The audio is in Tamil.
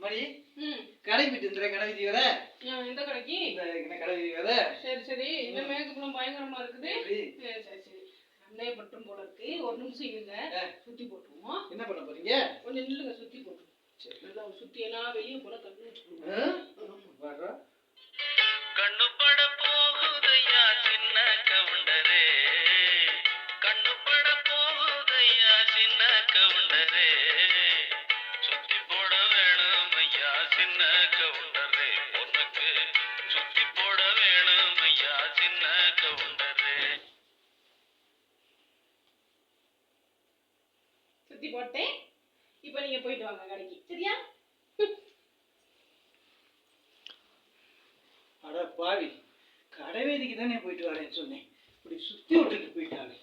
மணி கடை போயிட்டு கடை வீதி வர எந்த கடைக்கு இந்த கடை வீதி வர சரி சரி இந்த மேக்கப்லாம் பயங்கரமா இருக்குது சரி சரி அண்ணே பட்டும் போல இருக்கு ஒரு நிமிஷம் இருங்க சுத்தி போட்டுருவோம் என்ன பண்ண போறீங்க கொஞ்சம் நில்லுங்க சுத்தி போட்டுருவோம் சரி நல்லா சுத்தி எல்லாம் வெளியே போல கண்ணு வச்சுக்கணும் கண்ணு பட போகுதையா சின்ன கவுண்டரே கண்ணு பட போகுதையா சின்ன கவுண்டரே சுத்தி போட வேணும் ஐயா சின்ன கவுண்டரே உனக்கு சுத்தி போட வேணும் ஐயா சின்ன கவுண்டரே சுத்தி போட்டேன் இப்போ நீங்க போயிட்டு வாங்க கடைக்கு சரியா அட பாவி கடை வீதிக்கு தானே போயிட்டு வரேன்னு சொன்னேன் இப்படி சுத்தி விட்டுட்டு போயிட்டாங்க